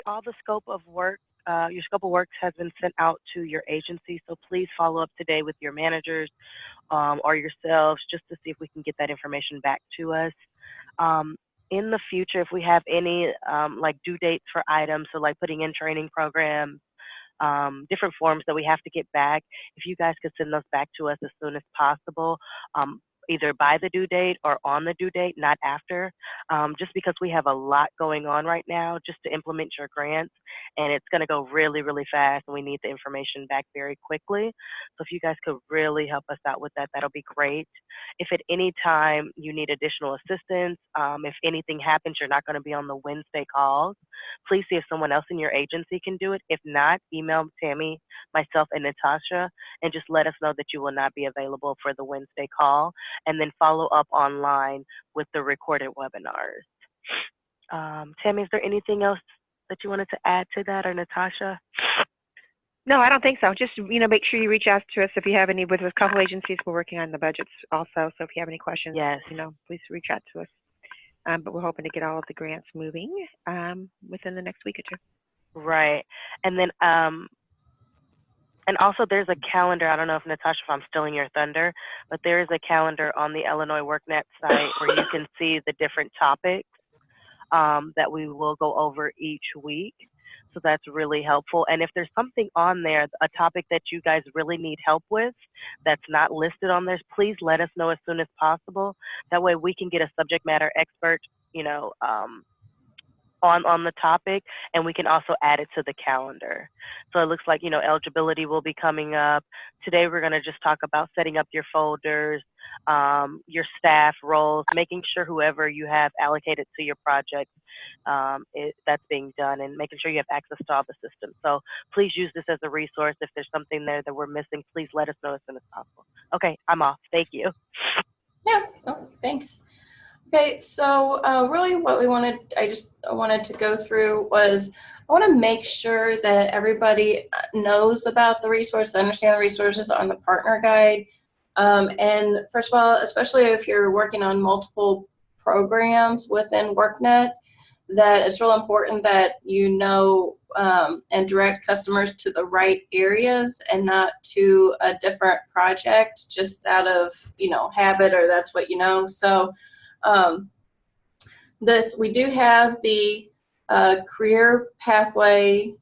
all the scope of work, your scope of works has been sent out to your agency, so please follow up today with your managers or yourselves just to see if we can get that information back to us. Um, in the future, if we have any like due dates for items, so like putting in training programs, different forms that we have to get back, if you guys could send those back to us as soon as possible, either by the due date or on the due date, not after, just because we have a lot going on right now just to implement your grants, and it's going to go really, really fast, and we need the information back very quickly. So if you guys could really help us out with that, that'll be great. If at any time you need additional assistance, if anything happens, you're not going to be on the Wednesday calls, please see if someone else in your agency can do it. If not, email Tammy, myself, and Natasha, and just let us know that you will not be available for the Wednesday call, and then follow up online with the recorded webinars. Tammy, is there anything else that you wanted to add to that, or Natasha? No, I don't think so. Just, make sure you reach out to us if you have any. With a couple agencies, we're working on the budgets also. So if you have any questions, yes, please reach out to us. But we're hoping to get all of the grants moving within the next week or two. Right. And then, and also there's a calendar. I don't know if Natasha, if I'm stealing your thunder, but there is a calendar on the Illinois WorkNet site where you can see the different topics that we will go over each week. So that's really helpful. And if there's something on there, a topic that you guys really need help with that's not listed on there, please let us know as soon as possible. That way we can get a subject matter expert, on the topic, and we can also add it to the calendar. So it looks like, eligibility will be coming up. Today we're going to just talk about setting up your folders, your staff roles, making sure whoever you have allocated to your project, that's being done, and making sure you have access to all the systems. So please use this as a resource. If there's something there that we're missing, please let us know as soon as possible. Okay, I'm off. Thank you. Yeah, thanks. Okay, so really what I wanted to go through was, I want to make sure that everybody knows about the resources, understand the resources on the partner guide. And first of all, especially if you're working on multiple programs within WorkNet, that it's real important that and direct customers to the right areas and not to a different project just out of, habit, or that's what you know. So we do have the Career Pathway,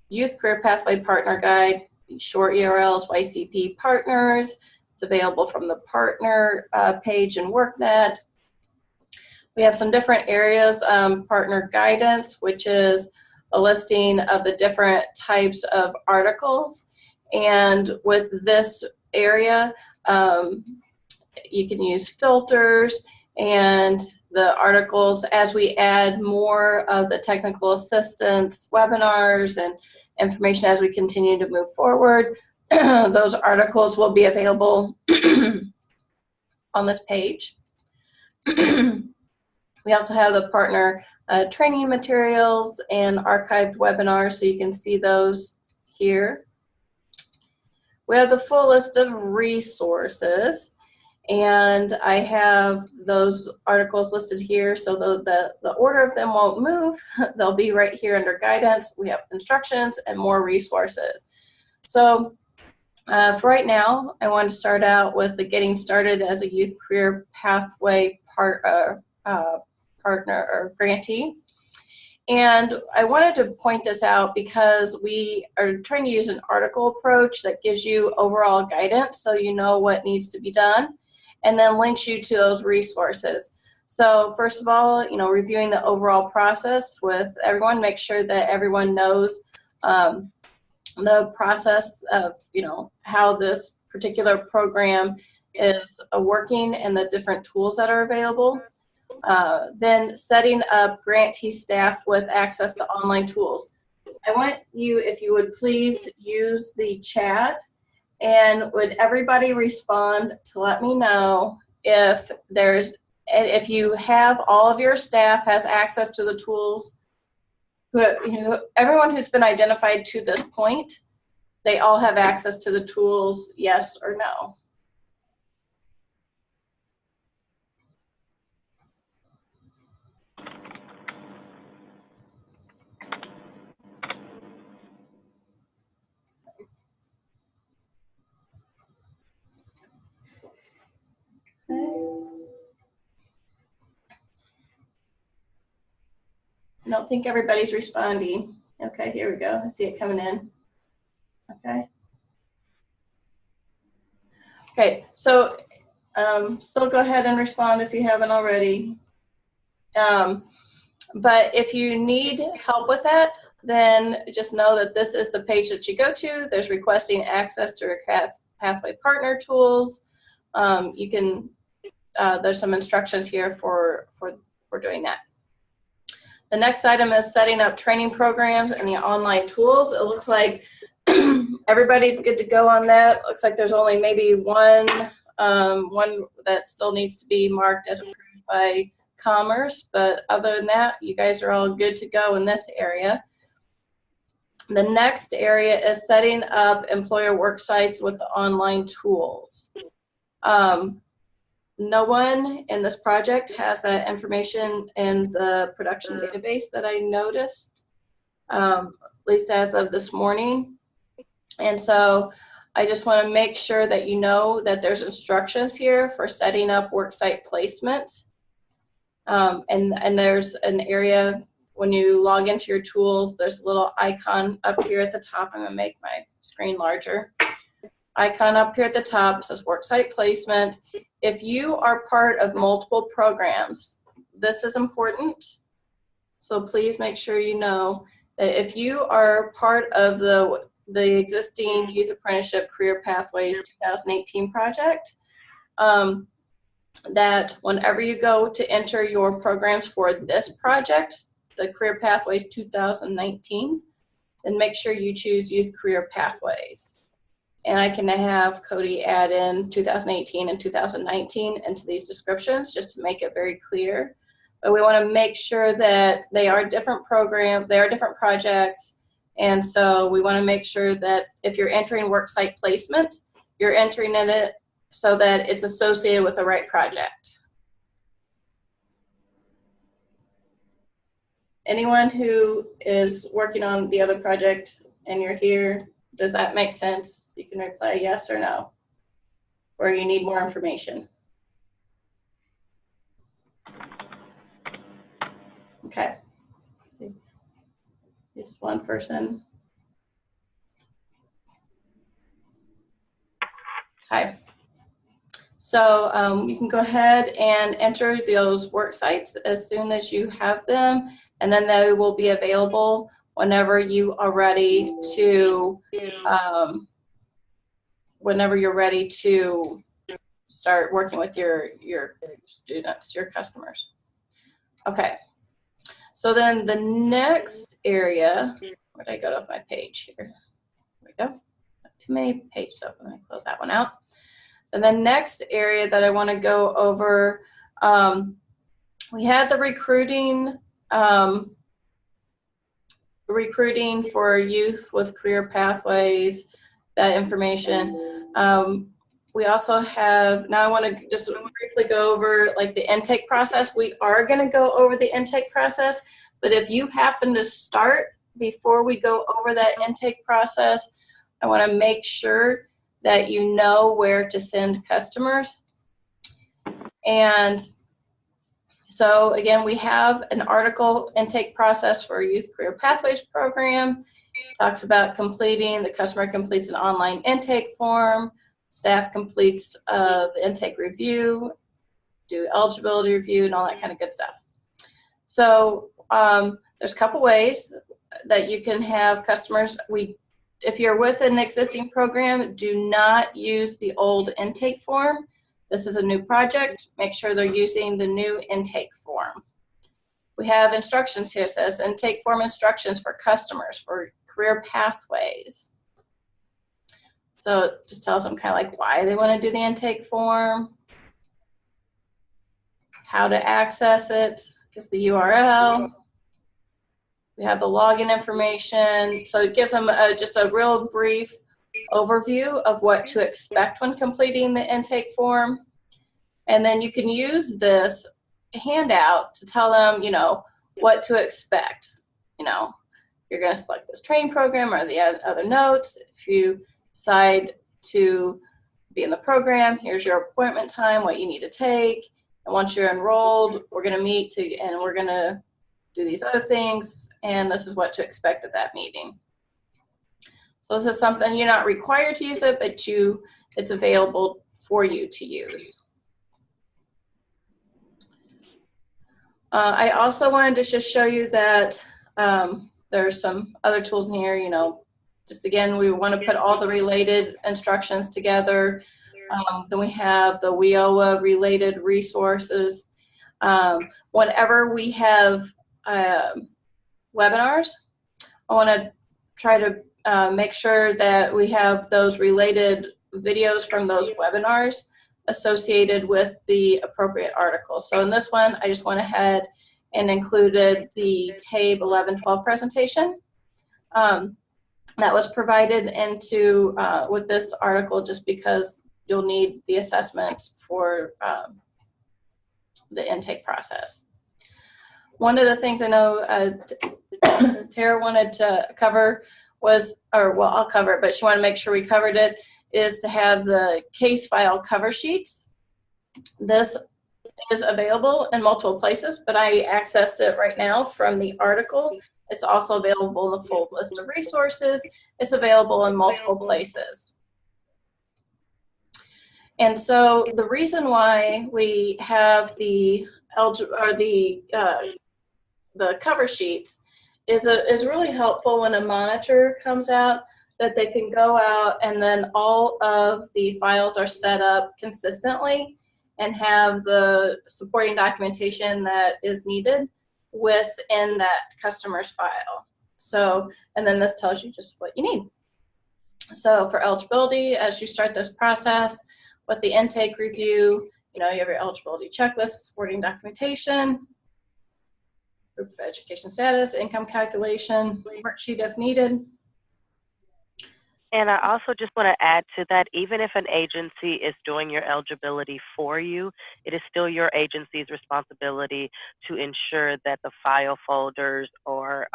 Youth Career Pathway Partner Guide, short URLs, YCP Partners. It's available from the partner page in WorkNet. We have some different areas, partner guidance, which is a listing of the different types of articles. And with this area, you can use filters and the articles. As we add more of the technical assistance webinars and information as we continue to move forward, those articles will be available on this page. We also have the partner training materials and archived webinars, so you can see those here. We have the full list of resources, and I have those articles listed here, so the order of them won't move. They'll be right here under guidance. We have instructions and more resources. So for right now, I want to start out with the Getting Started as a Youth Career Pathway partner or grantee. And I wanted to point this out because we are trying to use an article approach that gives you overall guidance so you know what needs to be done, and then links you to those resources. So first of all, reviewing the overall process with everyone, make sure that everyone knows the process of, how this particular program is working and the different tools that are available. Then setting up grantee staff with access to online tools. I want you, if you would please use the chat, and would everybody respond to let me know if you have all of your staff has access to the tools. Everyone who's been identified to this point, they all have access to the tools, yes or no? don't think everybody's responding. Okay, here we go. I see it coming in. Okay. Okay, so still go ahead and respond if you haven't already. But if you need help with that, then just know that this is the page that you go to. There's requesting access to your Pathway partner tools. You can, there's some instructions here for doing that. The next item is setting up training programs and the online tools. It looks like everybody's good to go on that. Looks like there's only maybe one that still needs to be marked as approved by Commerce, but other than that, you guys are all good to go in this area. The next area is setting up employer work sites with the online tools. No one in this project has that information in the production database that I noticed, at least as of this morning. And so I just want to make sure that you know that there's instructions here for setting up worksite placement. And there's an area when you log into your tools, there's a little icon up here at the top. I'm going to make my screen larger. Icon up here at the top says worksite placement. If you are part of multiple programs, this is important. So please make sure you know that if you are part of the existing Youth Apprenticeship Career Pathways 2018 project, that whenever you go to enter your programs for this project, the Career Pathways 2019, then make sure you choose Youth Career Pathways. And I can have Cody add in 2018 and 2019 into these descriptions just to make it very clear. But we want to make sure that they are different programs, they are different projects, and so we want to make sure that if you're entering worksite placement, you're entering in it so that it's associated with the right project. Anyone who is working on the other project and you're here, does that make sense? You can reply yes or no, or you need more information. Okay, let's see, just one person. Hi. So you can go ahead and enter those work sites as soon as you have them, and then they will be available whenever you are ready to, whenever you're ready to start working with your students, your customers. Okay. So then the next area, where did I go off my page here? There we go. Not too many pages open. Let me close that one out. And the next area that I want to go over, we had the recruiting for youth with career pathways, that information. We also have, now I want to just briefly go over like the intake process. We are going to go over the intake process, but if you happen to start before we go over that intake process, I want to make sure that you know where to send customers. And so again, we have an article intake process for Youth Career Pathways program. It talks about completing, the customer completes an online intake form, staff completes the intake review, do eligibility review and all that kind of good stuff. So there's a couple ways that you can have customers. If you're with an existing program, do not use the old intake form. This is a new project. Make sure they're using the new intake form. We have instructions here. It says intake form instructions for customers for career pathways. So it just tells them kind of like why they want to do the intake form, how to access it, just the URL. We have the login information. So it gives them just a real brief overview of what to expect when completing the intake form. And then you can use this handout to tell them, you know, what to expect. You know, you're going to select this training program or the other notes. If you decide to be in the program, here's your appointment time, what you need to take. And once you're enrolled, we're going to meet and we're going to do these other things, and this is what to expect at that meeting. So this is something you're not required to use it, but it's available for you to use. I also wanted to just show you that there's some other tools in here, just again, we want to put all the related instructions together. Then we have the WIOA related resources. Whenever we have webinars, I want to try to make sure that we have those related videos from those webinars associated with the appropriate articles. So in this one, I just went ahead and included the TABE 1112 presentation. That was provided into with this article just because you'll need the assessment for the intake process. One of the things I know Tara wanted to cover was, I'll cover it, but she wanted to make sure we covered it, is to have the case file cover sheets. This is available in multiple places, but I accessed it right now from the article. It's also available in the full list of resources. It's available in multiple places. And so the reason why we have the cover sheets is really helpful when a monitor comes out, that they can go out and then all of the files are set up consistently and have the supporting documentation that is needed within that customer's file. So, and then this tells you just what you need. So for eligibility, as you start this process with the intake review, you have your eligibility checklist, supporting documentation, proof of education status, income calculation, worksheet if needed. And I also just want to add to that, even if an agency is doing your eligibility for you, it is still your agency's responsibility to ensure that the file folders or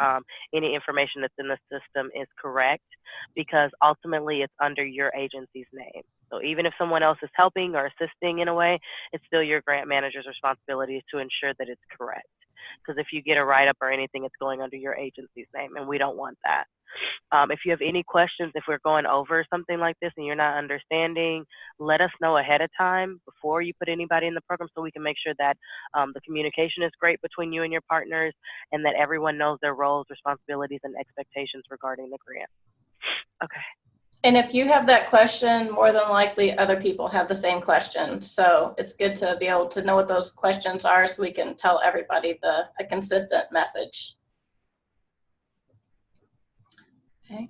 any information that's in the system is correct, because ultimately it's under your agency's name. So even if someone else is helping or assisting in a way, it's still your grant manager's responsibility to ensure that it's correct. Because if you get a write-up or anything, it's going under your agency's name, and we don't want that. If you have any questions, if we're going over something like this and you're not understanding, let us know ahead of time before you put anybody in the program, so we can make sure that the communication is great between you and your partners, and that everyone knows their roles, responsibilities, and expectations regarding the grant. Okay. And if you have that question, more than likely other people have the same question. So it's good to be able to know what those questions are so we can tell everybody a consistent message. Okay.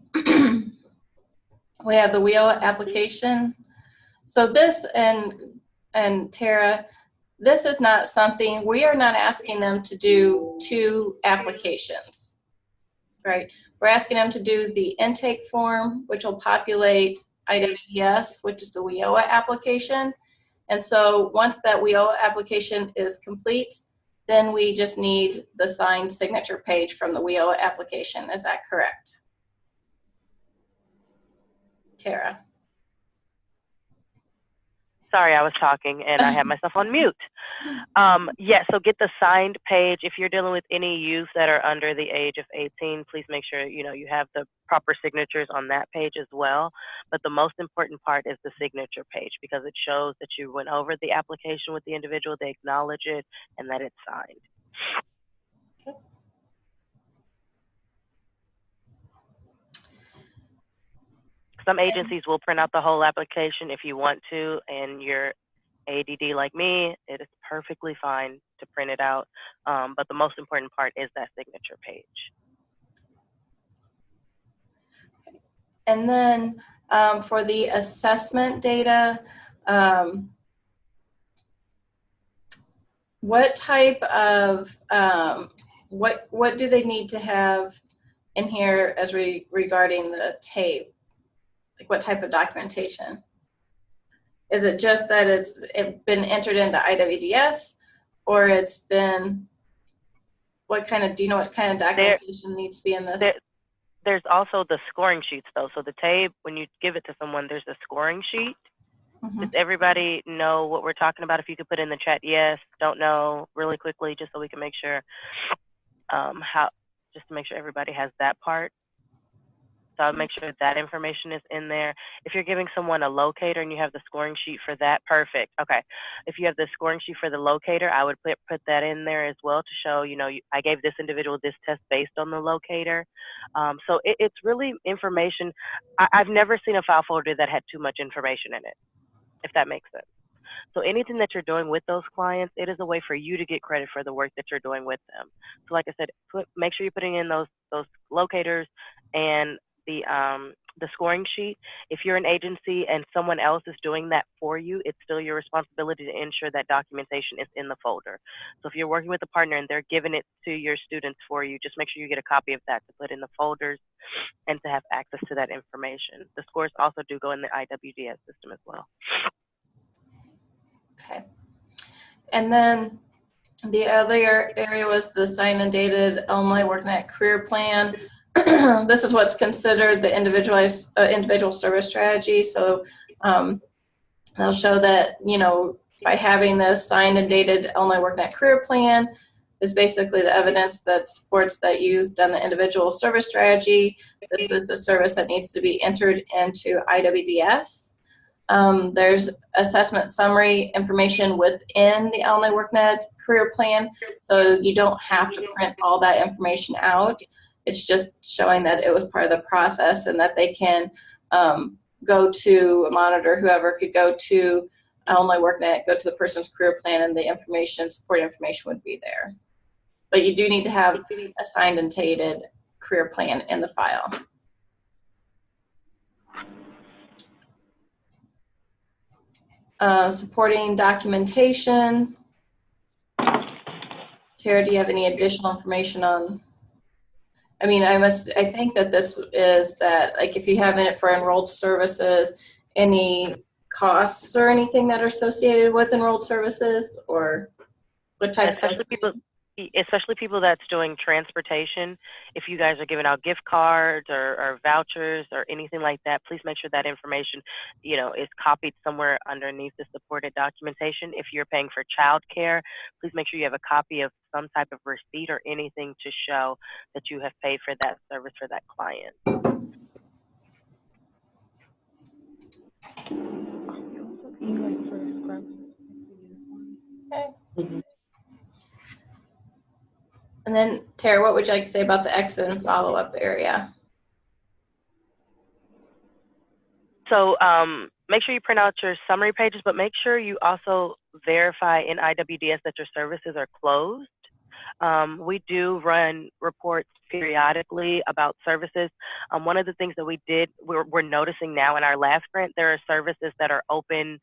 We have the WIOA application. So this, and Tara, this is not something, we are not asking them to do 2 applications, right? We're asking them to do the intake form, which will populate IWDS, which is the WIOA application. And so once that WIOA application is complete, then we just need the signed signature page from the WIOA application. Is that correct, Tara? Sorry, I was talking and I had myself on mute. Yeah, so get the signed page. If you're dealing with any youth that are under the age of 18, please make sure you have the proper signatures on that page as well. But the most important part is the signature page, because it shows that you went over the application with the individual, they acknowledge it, and that it's signed. Some agencies will print out the whole application if you want to, and you're ADD like me, it is perfectly fine to print it out. But the most important part is that signature page. And then for the assessment data, what type of, what do they need to have in here as regarding the tape? Like what type of documentation? Is it just that it's been entered into IWDS, or it's been, do you know what kind of documentation needs to be in this? There's also the scoring sheets though. So the tape, when you give it to someone, there's a scoring sheet. Mm-hmm. Does everybody know what we're talking about? If you could put in the chat, yes, don't know, really quickly, just so we can make sure. how, just to make sure everybody has that part. So I'll make sure that information is in there. If you're giving someone a locator and you have the scoring sheet for that, perfect. Okay. If you have the scoring sheet for the locator, I would put that in there as well to show, I gave this individual this test based on the locator. So it's really information. I've never seen a file folder that had too much information in it, if that makes sense. So anything that you're doing with those clients, it is a way for you to get credit for the work that you're doing with them. So like I said, make sure you're putting in those locators and the scoring sheet. If you're an agency and someone else is doing that for you, it's still your responsibility to ensure that documentation is in the folder. So if you're working with a partner and they're giving it to your students for you, just make sure you get a copy of that to put in the folders and to have access to that information. The scores also do go in the IWDS system as well. Okay. And then the other area was the signed and dated Illinois WorkNet career plan. This is what's considered the individual service strategy. So they'll show that, by having this signed and dated Illinois WorkNet career plan is basically the evidence that supports that you've done the individual service strategy. This is the service that needs to be entered into IWDS. There's assessment summary information within the Illinois WorkNet career plan, so you don't have to print all that information out. It's just showing that it was part of the process and that they can go to a monitor, whoever could go to Illinois WorkNet, go to the person's career plan, and the information, support information would be there. But you do need to have a signed and dated career plan in the file. Supporting documentation. Tara, do you have any additional information on? I mean, I think that this is that, like, if you have in it for enrolled services, any costs or anything that are associated with enrolled services, or what type especially of people that's doing transportation. If you guys are giving out gift cards or vouchers or anything like that, please make sure that information, is copied somewhere underneath the supported documentation. If you're paying for child care, please make sure you have a copy of some type of receipt or anything to show that you have paid for that service for that client. Okay. And then, Tara, what would you like to say about the exit and follow-up area? So make sure you print out your summary pages, but make sure you also verify in IWDS that your services are closed. We do run reports periodically about services. One of the things that we're noticing now in our last grant, there are services that are open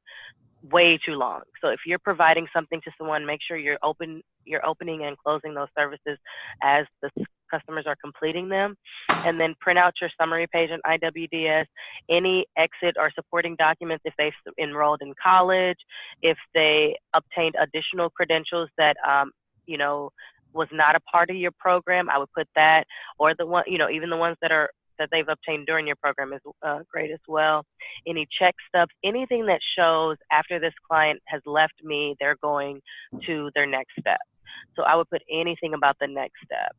way too long. So if you're providing something to someone, make sure you're opening and closing those services as the customers are completing them. And then print out your summary page in IWDS, any exit or supporting documents if they've enrolled in college, if they obtained additional credentials that was not a part of your program, I would put that, or the one, even the ones that they've obtained during your program is great as well. Any check stubs, anything that shows after this client has left me, they're going to their next step. So I would put anything about the next step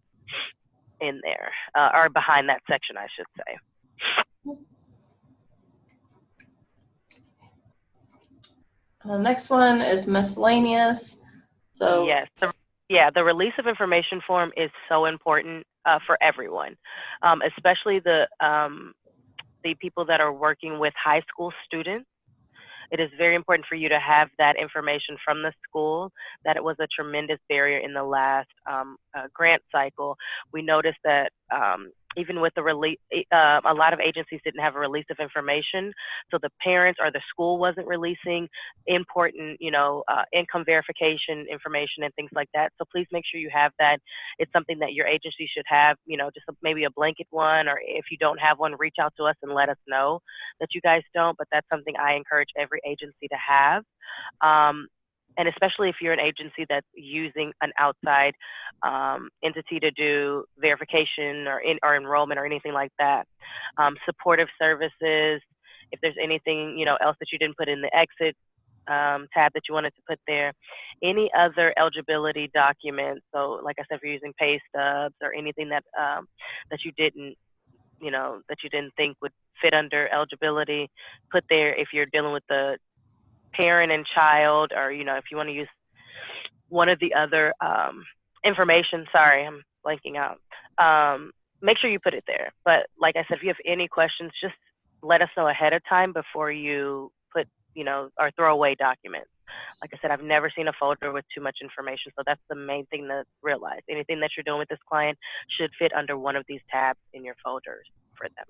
in there, or behind that section, I should say. The next one is miscellaneous. So yes, the release of information form is so important for everyone, especially the people that are working with high school students. It is very important for you to have that information from the school. That it was a tremendous barrier in the last grant cycle. We noticed that even with the release, a lot of agencies didn't have a release of information. So the parents or the school wasn't releasing important, income verification information and things like that. So please make sure you have that. It's something that your agency should have, just maybe a blanket one, or if you don't have one, reach out to us and let us know that you guys don't, but that's something I encourage every agency to have. And especially if you're an agency that's using an outside entity to do verification or enrollment or anything like that. Supportive services, if there's anything else that you didn't put in the exit tab that you wanted to put there. Any other eligibility documents, so like I said, if you're using pay stubs or anything that that you didn't, that you didn't think would fit under eligibility, put there. If you're dealing with the parent and child, or if you want to use one of the other information, sorry, I'm blanking out, make sure you put it there. But like I said, if you have any questions, just let us know ahead of time before you put, or throw away documents. Like I said, I've never seen a folder with too much information, so that's the main thing to realize. Anything that you're doing with this client should fit under one of these tabs in your folders for them.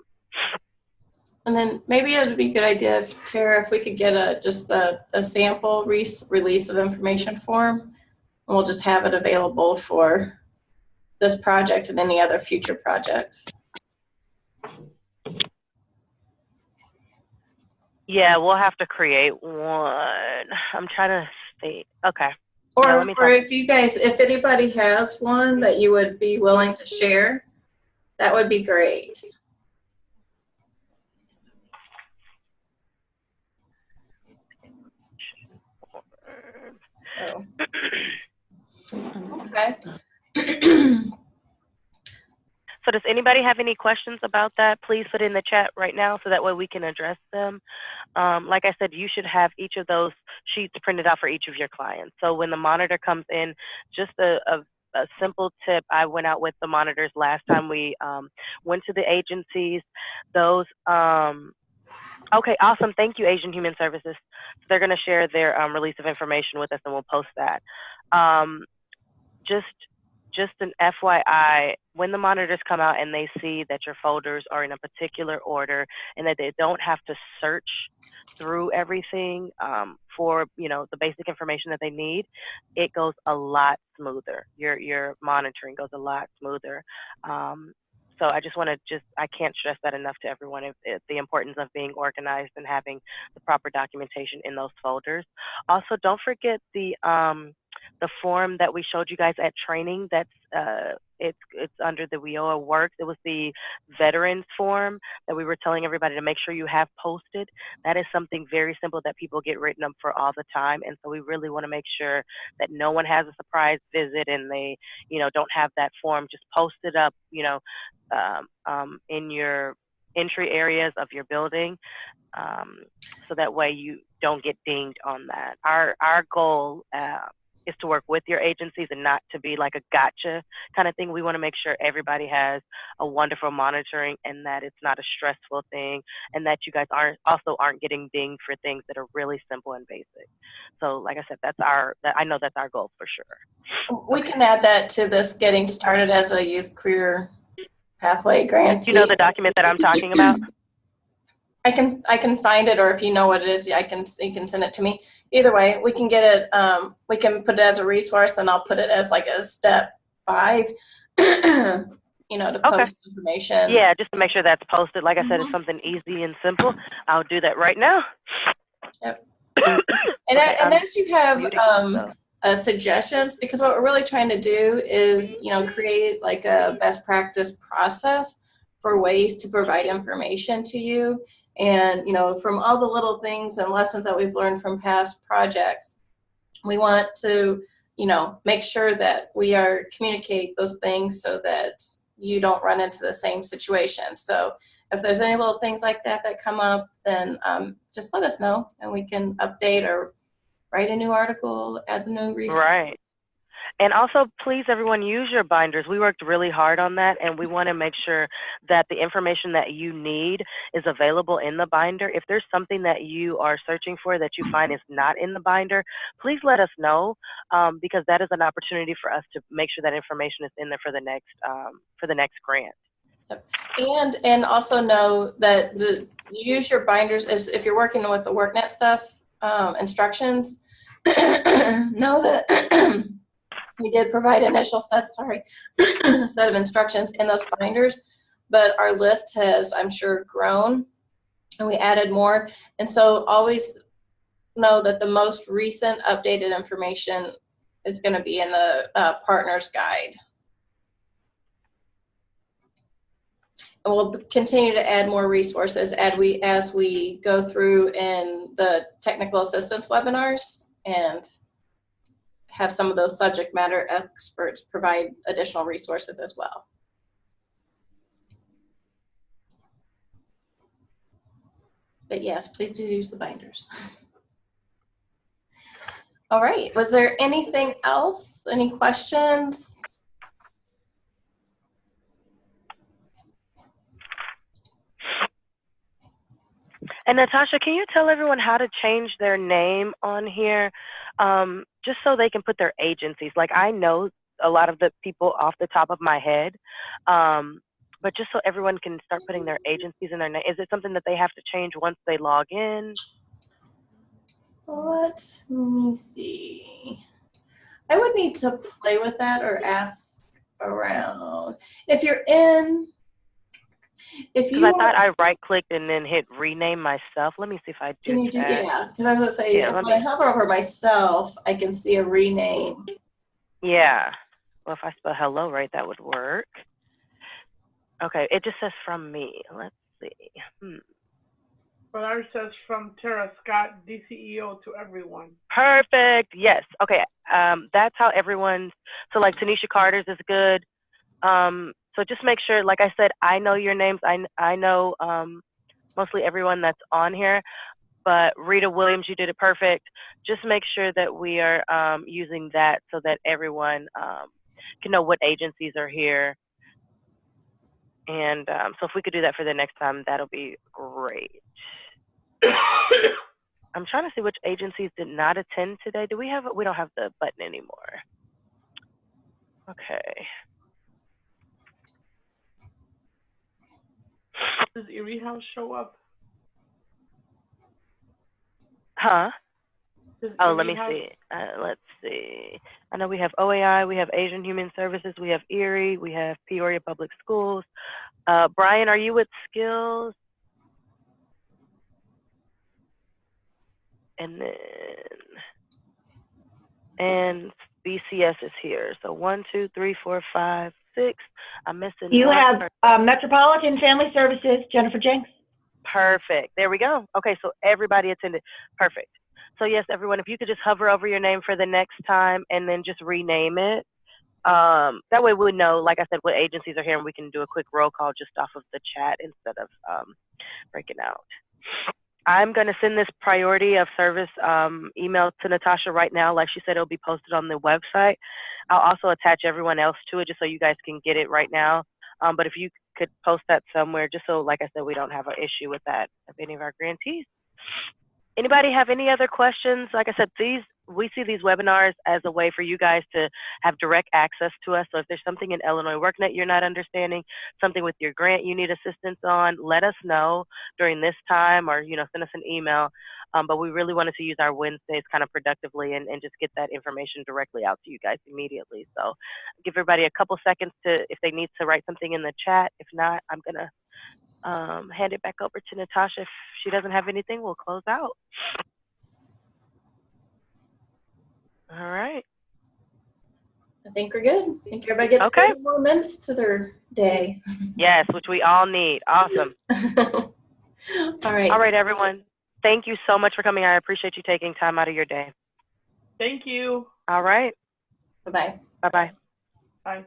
And then maybe it would be a good idea, Tara, if we could get just a sample release of information form, and we'll just have it available for this project and any other future projects. Yeah, we'll have to create one. I'm trying to think. Okay. Or if anybody has one that you would be willing to share, that would be great. So, okay. So does anybody have any questions about that? Please put it in the chat right now so that way we can address them. Like I said, you should have each of those sheets printed out for each of your clients. So when the monitor comes in, just a simple tip, I went out with the monitors last time we went to the agencies. Those, okay, awesome. Thank you, Asian Human Services. So they're gonna share their release of information with us and we'll post that. Just an FYI, when the monitors come out and they see that your folders are in a particular order and that they don't have to search through everything for the basic information that they need, it goes a lot smoother. Your monitoring goes a lot smoother. So I just want to I can't stress that enough to everyone, the importance of being organized and having the proper documentation in those folders. Also, don't forget the form that we showed you guys at training. That's it's under the WIOA works. It was the veterans form that we were telling everybody to make sure you have posted. That is something very simple that people get written up for all the time, and so we really want to make sure that no one has a surprise visit and they don't have that form. Just post it up in your entry areas of your building, so that way you don't get dinged on that. Our goal is to work with your agencies and not to be like a gotcha kind of thing. We want to make sure everybody has a wonderful monitoring and that it's not a stressful thing, and that you guys aren't getting dinged for things that are really simple and basic. So like I said, I know that's our goal for sure. We can add that to this getting started as a Youth Career Pathway grantee. You know the document that I'm talking about? I can find it, or if you know what it is, you can send it to me. Either way, we can get it. We can put it as a resource, and I'll put it as like a step 5. To post information. Yeah, just to make sure that's posted. Like I said, it's something easy and simple. I'll do that right now. Yep. And as you have suggestions, because what we're really trying to do is create like a best practice process for ways to provide information to you. And, from all the little things and lessons that we've learned from past projects, we want to, make sure that we communicate those things so that you don't run into the same situation. So if there's any little things like that come up, then just let us know and we can update or write a new article, add the new resource. Right. And also, please, everyone, use your binders. We worked really hard on that, and we want to make sure that the information that you need is available in the binder. If there's something that you are searching for that you find is not in the binder, please let us know, because that is an opportunity for us to make sure that information is in there for the next grant. Yep. And also know that use your binders as if you're working with the WorkNet stuff, instructions. Know that we did provide initial set of instructions in those binders, but our list has, I'm sure, grown, and we added more. And so always know that the most recent updated information is going to be in the partner's guide. we'll continue to add more resources as we go through in the technical assistance webinars and have some of those subject matter experts provide additional resources as well. But yes, please do use the binders. All right, was there anything else? Any questions? And Natasha, can you tell everyone how to change their name on here, just so they can put their agencies? Like, I know a lot of the people off the top of my head, but just so everyone can start putting their agencies in their name. Is it something that they have to change once they log in? Let me see. I would need to play with that or ask around. If you're in, if you Because I thought I right-clicked and then hit rename myself. Let me see if I do can you do that. yeah? Because I was gonna say, Yeah, when I hover over myself, I can see a rename. Yeah. Well, if I spell hello right, that would work. Okay, it just says from me. Let's see. But ours says from Tara Scott, DCEO, to everyone. Perfect. Yes. Okay. That's how everyone's. So like Tanisha Carter's is good. So just make sure. Like I said, I know your names. I know mostly everyone that's on here. But Rita Williams, you did it perfect. Just make sure that we are using that so that everyone can know what agencies are here. And so if we could do that for the next time, that'll be great. I'm trying to see which agencies did not attend today. Do we have it? We don't have the button anymore. Okay. Does Erie House show up? Huh? Oh, let me see. Let's see. I know we have OAI, we have Asian Human Services, we have Erie, we have Peoria Public Schools. Brian, are you with Skills? And BCS is here. So 1, 2, 3, 4, 5, 6. I'm missing. You have Metropolitan Family Services, Jennifer Jenks. Perfect. There we go. Okay, so everybody attended. Perfect. So yes, everyone, if you could just hover over your name for the next time and then just rename it. That way we know, like I said, what agencies are here, and we can do a quick roll call just off of the chat instead of breaking out. I'm going to send this priority of service email to Natasha right now. Like she said, it'll be posted on the website. I'll also attach everyone else to it just so you guys can get it right now. But if you could post that somewhere, just so, like I said, we don't have an issue with that of any of our grantees. Anybody have any other questions? Like I said, we see these webinars as a way for you guys to have direct access to us. So if there's something in Illinois WorkNet you're not understanding, something with your grant you need assistance on, let us know during this time, or send us an email. But we really wanted to use our Wednesdays kind of productively and just get that information directly out to you guys immediately. So give everybody a couple seconds if they need to write something in the chat. If not, I'm gonna hand it back over to Natasha. If she doesn't have anything, we'll close out. All right. I think we're good. I think everybody gets 30 more minutes to their day. Yes, which we all need. Awesome. All right. All right, everyone. Thank you so much for coming. I appreciate you taking time out of your day. Thank you. All right. Bye-bye. Bye-bye. Bye.